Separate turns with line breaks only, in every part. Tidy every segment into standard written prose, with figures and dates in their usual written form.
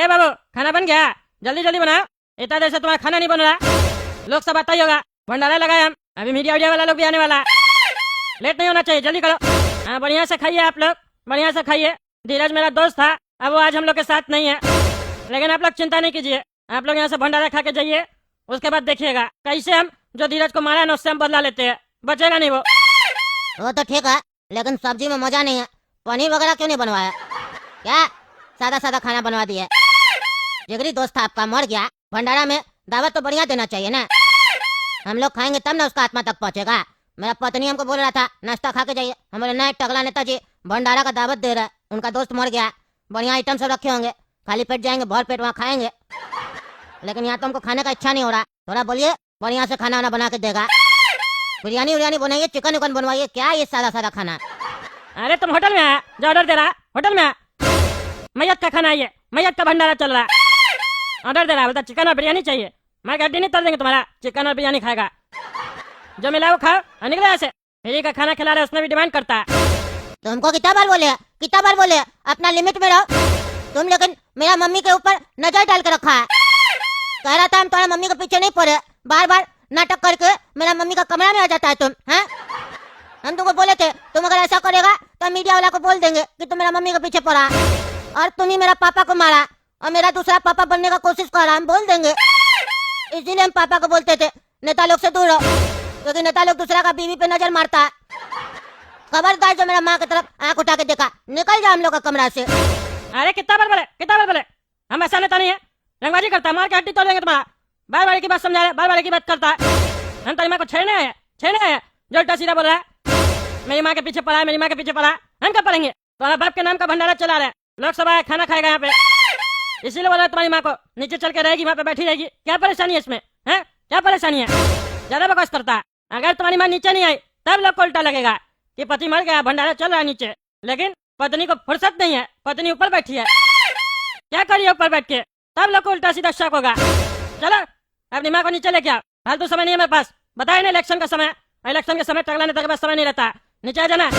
अरे बाबू खाना बन गया, जल्दी जल्दी बनाओ, इतना देर से तुम्हारा खाना नहीं बन रहा। लोग सब आता ही होगा, भंडारा लगाए हम, अभी मीडिया वाला लोग भी आने वाला, लेट नहीं होना चाहिए, जल्दी करो। हाँ बढ़िया से खाइए आप लोग, बढ़िया से खाइए। धीरज मेरा दोस्त था, अब वो आज हम लोग के साथ नहीं है, लेकिन आप लोग चिंता नहीं कीजिए, आप लोग यहाँ से भंडारा खा के जाइए, उसके बाद देखिएगा कैसे हम जो धीरज को मारा है ना उससे हम बदला लेते हैं, बचेगा नहीं वो
तो ठीक है, लेकिन सब्जी में मजा नहीं है, पनीर वगैरह क्यों नहीं बनवाया? क्या सादा सादा खाना बनवा दिया? जिगरी दोस्त था आपका, मर गया, भंडारा में दावत तो बढ़िया देना चाहिए ना, हम लोग खाएंगे तब ना उसका आत्मा तक पहुँचेगा। मेरा पत्नी हमको बोल रहा था नाश्ता खा के जाइए, हमारे नए टगला नेताजी भंडारा का दावत दे रहा है, उनका दोस्त मर गया, बढ़िया आइटम सब रखे होंगे, खाली पेट जाएंगे, भर पेट वहाँ खाएंगे, लेकिन यहाँ तो हमको खाने का इच्छा नहीं हो रहा। थोड़ा बोलिए, बढ़िया से खाना वाना बना के देगा, बिरयानी उरियानी बनाइए, चिकन उकन बनवाइए, क्या ये सादा सादा खाना?
अरे तुम होटल में आया जो ऑर्डर दे रहा, होटल में मैयत का खाना, ये मैयत का भंडारा चल रहा, ऑर्डर दे रहा, बोलता चिकन और बिरयानी चाहिए, मैं गड्डी नहीं तोड़ देंगे तुम्हारा, चिकन और बिरयानी खाएगा, जो मिला वो खाओ और निकले ऐसे। फ्री का खाना खिला रहे उसमें भी डिमांड करता है।
तुमको कितना बार बोले अपना लिमिट में रहो तुम, लेकिन मेरा मम्मी के ऊपर नजर डाल के रखा है, कह रहा था हम तुम्हारा मम्मी के पीछे नहीं पड़े, बार बार नाटक करके मेरा मम्मी का कमरा में आ जाता है तुम, हैं? हम तुमको बोले थे तुम अगर ऐसा करेगा तो मीडिया वाला को बोल देंगे कि तुम मेरा मम्मी के पीछे पड़ा, और तुम ही मेरा पापा को मारा और मेरा दूसरा पापा बनने का कोशिश कर रहा, हम बोल देंगे। इसीलिए हम पापा को बोलते थे नेता लोग से दूर रहो, क्योंकि नेता लोग दूसरा का बीवी पे नजर मारता है। खबरदार जो मेरा माँ की तरफ आंख उठा के देखा, निकल जाओ हम लोग का कमरा से।
अरे कितना बार बोले, हम ऐसा नेता नहीं है, रंगबाजी करता है, मार के हड्डी तोड़ देंगे तुम्हारा, बार बार की बात समझा रहे, बार बार की बात करता है, हम तेरी माँ को छेड़ने आए, जो उल्टा सीधा बोल रहा है, मेरी माँ के पीछे पड़ा है, मेरी माँ के पीछे पड़ा, हम क्या पढ़ेंगे? तुम्हारा बाप के नाम का भंडारा चला रहे, लोग सब आए खाना खाएगा यहाँ पे, इसीलिए बोला तुम्हारी माँ को नीचे चल के रहेगी, वहाँ पे बैठी रहेगी, क्या परेशानी है इसमें, है क्या परेशानी है? ज्यादा बकवास करता है। अगर तुम्हारी माँ नीचे नहीं आई तब लोग को उल्टा लगेगा कि पति मर गया, भंडारा चल रहा है नीचे, लेकिन पत्नी को फुर्सत नहीं है, पत्नी ऊपर बैठी है, क्या करिए ऊपर बैठ के, तब लोग को उल्टा सीधा शक होगा। चलो अपनी माँ को नीचे लेके आओ, फालतू समय नहीं है मेरे पास, बताए ना इलेक्शन का समय, इलेक्शन के समय टगला नेता के पास समय नहीं रहता, नीचे आ जाना,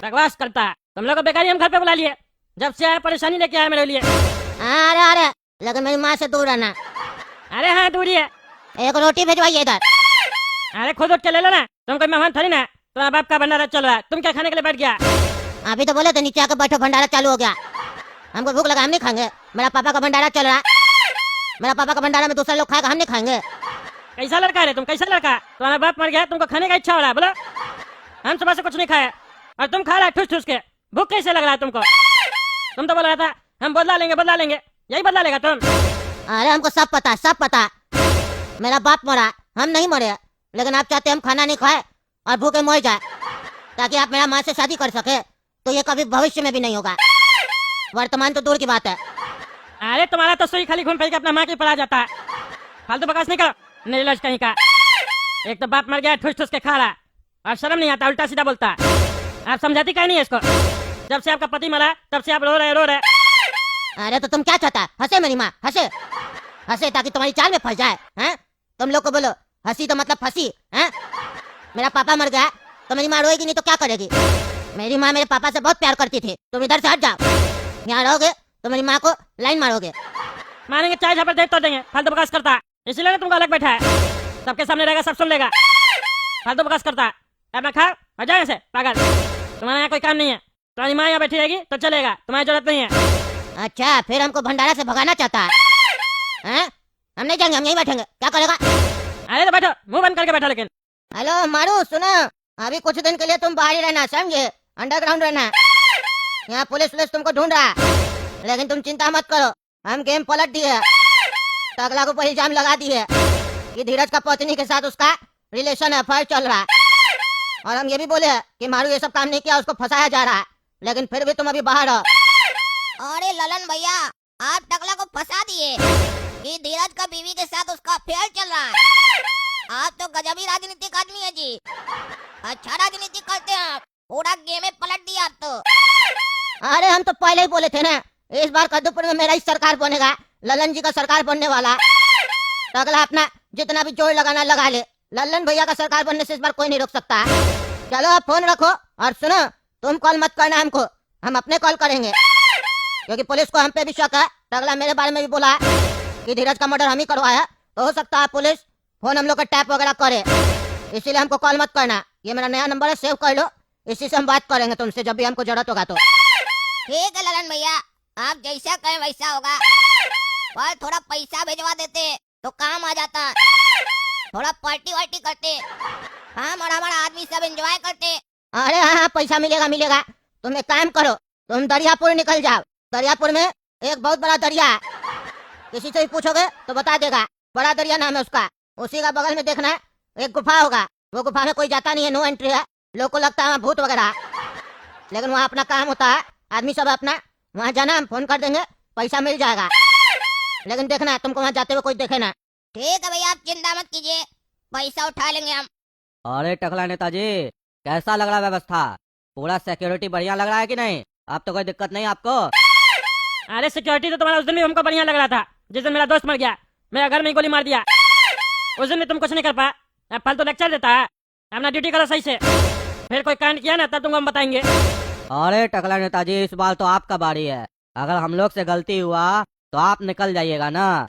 बकवास करता है। तुम लोग को बेकारी हम घर पे बुला लिए, जब से आया परेशानी लेके आया मेरे लिए।
अरे लेकिन मेरी माँ से दूर रहना।
अरे हाँ दूरी है,
एक रोटी भेजवाइए इधर।
अरे खुद उठ के ले लो ना, तुम कोई मेहमान थोड़ी ना, तुम्हारा बाप का भंडारा चल रहा है, तुम क्या खाने के लिए बैठ गया?
अभी तो बोले थे नीचे आकर बैठो, भंडारा चालू हो गया, हमको भूख लगा, हम नहीं खाएंगे, मेरा पापा का भंडारा चल रहा है, मेरा पापा का भंडारा में दूसरा लोग खाएगा, हम नहीं खाएंगे।
कैसा लड़का है तुम, कैसा लड़का? तुम्हारा बाप मर गया, तुमको खाने का इच्छा हो रहा है, बोलो हम सुबह से कुछ नहीं खाए और तुम खा रहा है ठूस ठूस के, भूख कैसे लग रहा है तुमको? तुम तो बोल रहा था हम बदला लेंगे, यही बदला लेगा तुम?
अरे हमको सब पता, मेरा बाप मरा, हम नहीं मरे, लेकिन आप चाहते हम खाना नहीं खाए और भूखे मर जाए, ताकि आप मेरा माँ से शादी कर सके, तो ये कभी भविष्य में भी नहीं होगा, वर्तमान तो दूर की बात है।
अरे तुम्हारा तो सोई खाली घूम फिर के अपना माँ की पड़ा जाता है, फालतू बकवास नहीं करो, निर्लज कहीं का। एक तो बाप मर गया ठूस ठूस के खा रहा, और शर्म नहीं आता, उल्टा सीधा बोलता है, आप समझाती क्या नहीं है इसको? जब से आपका पति मरा तब से आप रो रहे।
अरे तो तुम क्या चाहता? हंसे मेरी माँ, हंसे ताकि तुम्हारी चाल में फंस जाए, हैं? तुम लोग को बोलो हंसी तो मतलब फंसी, हैं? मेरा पापा मर गया तो मेरी माँ रोएगी नहीं तो क्या करेगी? मेरी माँ मेरे पापा से बहुत प्यार करती थी, तुम इधर से हट जाओ, यहाँ रहोगे तो मेरी माँ को लाइन मारोगे।
मारेंगे चाय झापर दे तो देंगे, फालतू बकवास करता है, इसीलिए तुमको अलग बैठा है, सबके सामने रहेगा, सब सुन लेगा, फालतू बकवास करता है। अपना खाओ और जाओ ऐसे पागल, तुम्हारा यहाँ कोई काम नहीं है, तुम्हारी माँ यहाँ बैठी रहेगी तो चलेगा, तुम्हारी जरूरत नहीं है।
अच्छा फिर हमको भंडारा से भगाना चाहता है, हैं? हम नहीं जाएंगे, हम यहीं बैठेंगे, क्या करेगा?
अरे तो बैठो, मुंह बंद करके बैठो। लेकिन
हेलो मारू, सुनो, अभी कुछ दिन के लिए तुम बाहर ही रहना, समझे? अंडरग्राउंड रहना, यहाँ पुलिस तुमको ढूंढ रहा है, लेकिन तुम चिंता मत करो, हम गेम पलट दिए, टगला को इल्जाम लगा दिए कि धीरज का पत्नी के साथ उसका रिलेशन अफेयर चल रहा है, और हम ये भी बोले कि मारू ये सब काम नहीं किया, उसको फंसाया जा रहा है, लेकिन फिर भी तुम अभी बाहर हो।
अरे ललन भैया, आप टकला को फंसा दिए कि धीरज का बीवी के साथ उसका अफेयर चल रहा है। आप तो गजबी राजनीतिक आदमी है जी, अच्छा राजनीति करते हैं आप, पूरा गेम में पलट दिया आप तो।
अरे हम तो पहले ही बोले थे ना, इस बार कद्दूपुर में मेरा ही सरकार बनेगा, ललन जी का सरकार बनने वाला। टकला अपना जितना भी जोर लगाना लगा ले, ललन भैया का सरकार बनने से इस बार कोई नहीं रोक सकता। चलो आप फोन रखो और सुनो, तुम कॉल मत करना हमको, हम अपने कॉल करेंगे, क्योंकि पुलिस को हम पे भी शक है टकला मेरे बारे में भी बोला है कि धीरज का मर्डर हम ही करवाया, तो हो सकता है पुलिस फोन हम लोग का टैप वगैरह करे, इसीलिए हमको कॉल मत करना। ये मेरा नया नंबर है, सेव कर लो, इसी से हम बात करेंगे तुमसे जब भी हमको जरूरत होगा तो।
ठीक है ललन भैया, आप जैसा कहें वैसा होगा। पर थोड़ा पैसा भिजवा देते तो काम आ जाता, थोड़ा पार्टी वार्टी करते, हम और हमारा आदमी सब एंजॉय करते।
अरे हाँ, पैसा मिलेगा मिलेगा। तुम एक काम करो, तुम दरियापुर निकल जाओ। दरियापुर में एक बहुत बड़ा दरिया है, किसी से भी पूछोगे तो बता देगा, बड़ा दरिया नाम है उसका। उसी का बगल में देखना है एक गुफा होगा, वो गुफा में कोई जाता नहीं है, नो एंट्री है। लोग को लगता है वहाँ भूत वगैरह है, लेकिन वहाँ अपना काम होता है, आदमी सब अपना वहाँ जाना, हम फोन कर देंगे, पैसा मिल जाएगा। लेकिन देखना है तुमको वहाँ जाते हुए कोई देखे ना।
ठीक है भैया, आप चिंता मत कीजिए, पैसा उठा लेंगे हम।
अरे टकला नेताजी, कैसा लग रहा है व्यवस्था? पूरा सिक्योरिटी बढ़िया लग रहा है कि नहीं? अब तो कोई दिक्कत नहीं आपको?
अरे सिक्योरिटी तो तुम्हारा उस दिन भी हमको बढ़िया लग रहा था, जिस दिन मेरा दोस्त मर गया, मेरा घर में ही गोली मार दिया, उस दिन भी तुम कुछ नहीं कर पाया। अब फालतू लेक्चर देता है, अपना ड्यूटी करो सही से, फिर कोई कांड किया ना तब तुमको हम बताएंगे।
अरे टकला नेताजी, इस बार तो आपका बारी है। अगर हम लोग से गलती हुआ तो आप निकल जाइएगा ना,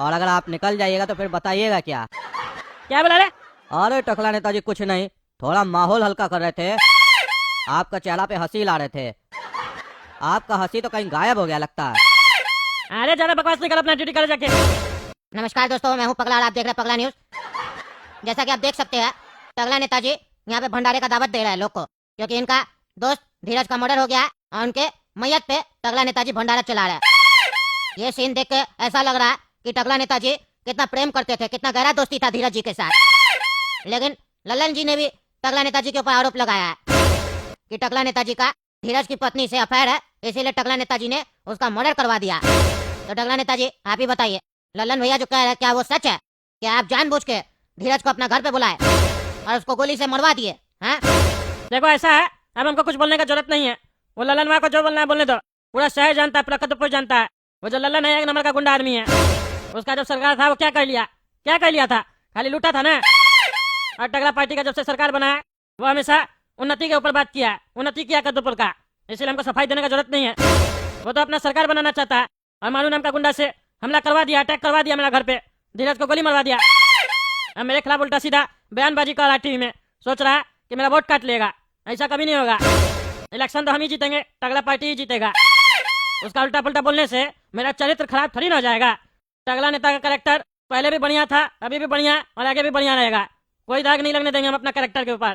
और अगर आप निकल जाइएगा तो फिर बताइएगा क्या।
क्या बोला रे?
अरे टकला नेताजी कुछ नहीं, थोड़ा माहौल हल्का कर रहे थे, आपका चेहरा पे हंसी ला रहे थे। आपका हंसी तो कहीं गायब हो गया लगता है।
अरे ज्यादा बकवास नहीं कर, अपना ड्यूटी करो जाके।
नमस्कार दोस्तों, मैं हूँ पगला और आप देख रहे हैं पगला न्यूज। जैसा कि आप देख सकते हैं, टकला नेताजी यहाँ पे भंडारे का दावत दे रहा है लोग को, क्योंकि इनका दोस्त धीरज का मर्डर हो गया है और उनके मैयत पे टकला नेताजी भंडारा चला रहा है। ये सीन देख के ऐसा लग रहा है कि टकला नेताजी कितना प्रेम करते थे, कितना गहरा दोस्ती था धीरज जी के साथ। लेकिन ललन जी ने भी टकला नेताजी के ऊपर आरोप लगाया है कि टकला नेताजी का धीरज की पत्नी से अफेयर है, इसीलिए टकला नेताजी ने उसका मर्डर करवा दिया। तो टकला नेताजी आप ही बताइए, ललन भैया जो कह रहे हैं क्या वो सच है? क्या आप जानबूझ के धीरज को अपना घर पे बुलाए और उसको गोली से मरवा दिए? हाँ?
देखो ऐसा है, अब हमको कुछ बोलने का जरूरत नहीं है, वो ललन भाई को जो बोलना है बोलने दो। पूरा शहर जानता है, पूरा कदमपुर जानता है, वो जो ललन है एक नंबर का गुंडा आदमी है। उसका जब सरकार था वो क्या कर लिया, क्या कर लिया था? खाली लूटा था ना। और टकला पार्टी का जब से सरकार बना है वो हमेशा उन्नति के ऊपर बात किया है, उन्नति किया कदमपुर का, इसलिए हमको सफाई देने का जरूरत नहीं है। वो तो अपना सरकार बनाना चाहता है और मानू नाम का गुंडा से हमला करवा दिया, अटैक करवा दिया मेरा घर पे, धीरज को गोली मरवा दिया। अब मेरे खिलाफ उल्टा सीधा बयानबाजी कर रहा है टीवी में, सोच रहा है कि मेरा वोट काट लेगा। ऐसा कभी नहीं होगा, इलेक्शन तो हम ही जीतेंगे, टकला पार्टी ही जीतेगा। उसका उल्टा पुल्टा बोलने से मेरा चरित्र खराब थोड़ी ना हो जाएगा। टकला नेता का कैरेक्टर पहले भी बढ़िया था, अभी भी बढ़िया और आगे भी बढ़िया रहेगा, कोई दाग नहीं लगने देंगे हम अपना कैरेक्टर के ऊपर।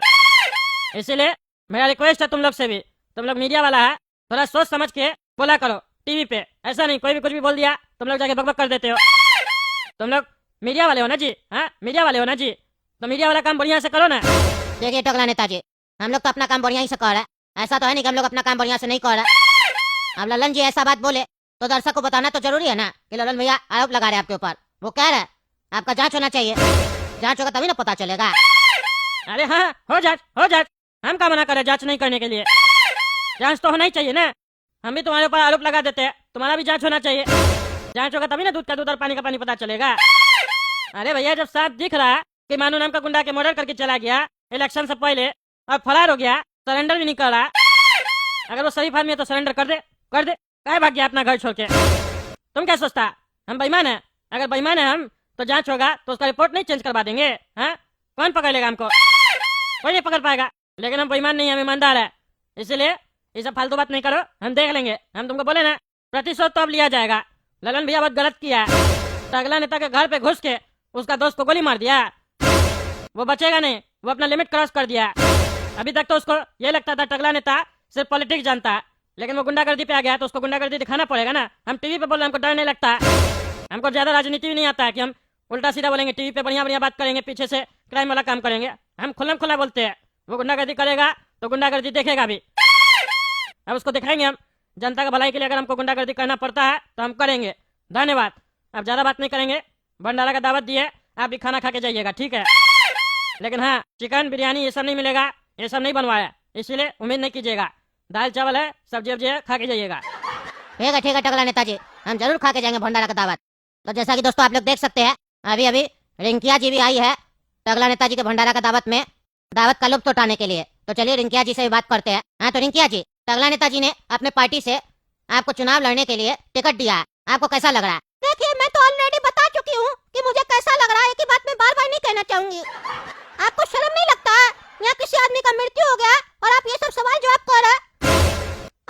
इसीलिए मेरा रिक्वेस्ट है तुम लोग से भी, तुम लोग मीडिया वाला है, थोड़ा सोच समझ के बोला करो टीवी पे, ऐसा नहीं कोई भी कुछ भी बोल दिया तुम लोग जाके बकबक कर देते हो। तुम लोग मीडिया वाले हो ना जी, हाँ मीडिया वाले हो ना जी, तो मीडिया वाला काम बढ़िया से करो ना।
देखिए टकला नेताजी, हम लोग तो अपना काम बढ़िया ही से कर रहे हैं, ऐसा तो है नहीं कि हम लोग अपना काम बढ़िया से नहीं कर रहे। अब ललन जी ऐसा बात बोले तो दर्शक को बताना तो जरूरी है ना कि ललन भैया आरोप लगा रहे हैं आपके ऊपर। वो कह रहे हैं आपका जांच होना चाहिए, जांच होगा तभी ना पता चलेगा।
अरे हाँ हो जांच, हो जांच, हम क्या मना करे जांच नहीं करने के लिए? जांच तो होना ही चाहिए ना, हम भी तुम्हारे ऊपर आरोप लगा देते हैं, तुम्हारा भी जांच होना चाहिए। जांच होगा तभी ना दूध का दूध और पानी का पानी पता चलेगा। अरे भैया जब साफ दिख रहा है कि मानू नाम का गुंडा के मर्डर करके चला गया इलेक्शन से पहले और फरार हो गया, सरेंडर भी नहीं कर रहा, अगर वो शरीफ आदमी है तो सरेंडर कर दे, कर दे, काहे भाग गया अपना घर छोड़ के? तुम क्या सोचता हम बेईमान है? अगर बेईमान है हम तो जांच होगा तो उसका रिपोर्ट नहीं चेंज करवा देंगे? हाँ कौन पकड़ लेगा हमको? कोई नहीं पकड़ पाएगा। लेकिन हम बेईमान नहीं, हम ईमानदार है, इसलिए ये सब फालतू बात नहीं करो, हम देख लेंगे। हम तुमको बोले ना प्रतिशोध तो अब लिया जाएगा। ललन भैया बहुत गलत किया है, टकला नेता के घर पे घुस के उसका दोस्त को गोली मार दिया, वो बचेगा नहीं, वो अपना लिमिट क्रॉस कर दिया। अभी तक तो उसको ये लगता था टकला नेता सिर्फ पॉलिटिक्स जानता है, लेकिन वो गुंडागर्दी पे आ गया तो उसको गुंडागर्दी दिखाना पड़ेगा ना। हम टीवी पे बोल रहे, हमको डर नहीं लगता, हमको ज्यादा राजनीति भी नहीं आता है कि हम उल्टा सीधा बोलेंगे, टीवी पे बढ़िया बढ़िया बात करेंगे, पीछे से क्राइम वाला काम करेंगे। हम खुल्लम खुला बोलते हैं, वो गुंडागर्दी करेगा तो गुंडागर्दी देखेगा भी, अब उसको दिखाएंगे हम। जनता का भलाई के लिए अगर हमको गुंडागर्दी करना पड़ता है तो हम करेंगे। धन्यवाद। अब ज्यादा बात नहीं करेंगे, भंडारा का दावत दिए, आप भी खाना खा के जाइएगा, ठीक है? लेकिन हाँ चिकन बिरयानी ये सब नहीं मिलेगा, ये सब नहीं बनवाया, इसीलिए उम्मीद नहीं कीजिएगा। दाल चावल है, सब्जी वब्जी है, खा के जाइएगा।
ठीक है टकला नेताजी, हम जरूर खा के जाएंगे भंडारा का दावत। तो जैसा कि दोस्तों आप लोग देख सकते हैं, अभी अभी रिंकिया जी भी आई है टकला नेताजी के भंडारा का दावत में दावत का लुत्फ उठाने के लिए। तो चलिए रिंकिया जी से भी बात करते हैं। हाँ तो रिंकिया जी, टकला नेताजी ने अपने पार्टी से आपको चुनाव लड़ने के लिए टिकट दिया है, आपको कैसा लग रहा है? देखिए, मैं तो ऑलरेडी बता चुकी हूँ कि मुझे कैसा लग रहा है। कि बात मैं बार बार नहीं कहना चाहूंगी। आपको शर्म नहीं लगता है? यहाँ किसी आदमी का मृत्यु हो गया और आप ये सब सवाल जवाब कर रहे हैं।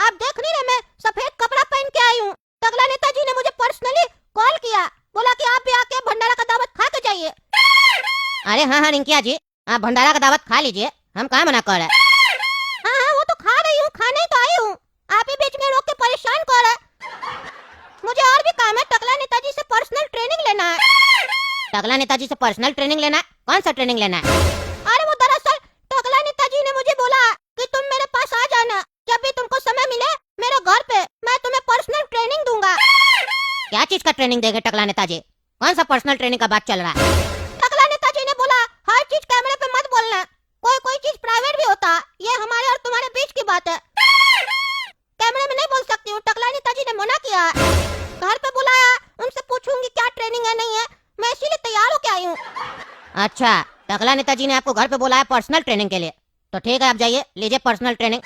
आप देख नहीं रहे मैं सफेद कपड़ा पहन के आई हूँ। तगला नेताजी ने मुझे पर्सनली कॉल किया, बोला कि आप भी आके भंडारा का दावत खा के जाइए। अरे हाँ रिंकिया जी, आप भंडारा का दावत खा लीजिए, हम कहाँ मना कर रहे हैं। हाँ वो तो खा रही हूँ, खाने ही तो आई हूँ। आप ही बीच में रोक के परेशान कर रहे हैं। मुझे और भी काम है, टकला नेताजी से पर्सनल ट्रेनिंग लेना है। टकला नेताजी से पर्सनल ट्रेनिंग लेना है? कौन सा ट्रेनिंग लेना है? अरे वो दरअसल टकला नेताजी ने मुझे बोला कि तुम मेरे पास आ जाना, जब भी तुमको समय मिले मेरे घर पे, मैं तुम्हें पर्सनल ट्रेनिंग दूंगा। क्या चीज का ट्रेनिंग देंगे टकला नेताजी? कौन सा पर्सनल ट्रेनिंग का बात चल रहा है? टकला नेताजी ने बोला हर चीज कैमरे पे मत बोलना, कोई कोई चीज प्राइवेट भी होता है, ये हमारे और तुम्हारे बीच की बात है। कैमरे में नहीं बोल सकती हूँ, टकला नेताजी ने मना किया। घर पे बुलाया, उनसे पूछूंगी क्या ट्रेनिंग है नहीं है, मैं इसीलिए तैयार होके आई हूँ। अच्छा, टकला नेताजी ने आपको घर पे बुलाया पर्सनल ट्रेनिंग के लिए, तो ठीक है आप जाइए, लीजिए पर्सनल ट्रेनिंग।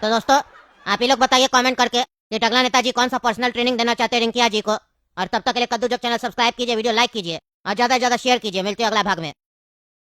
तो दोस्तों आप ही लोग बताइए कमेंट करके कि टकला नेताजी कौन सा पर्सनल ट्रेनिंग देना चाहते हैं रिंकिया जी को। और तब तक के लिए कद्दू जग चैनल सब्सक्राइब कीजिए, वीडियो लाइक कीजिए और ज्यादा से ज्यादा शेयर कीजिए। मिलते हैं अगला भाग में।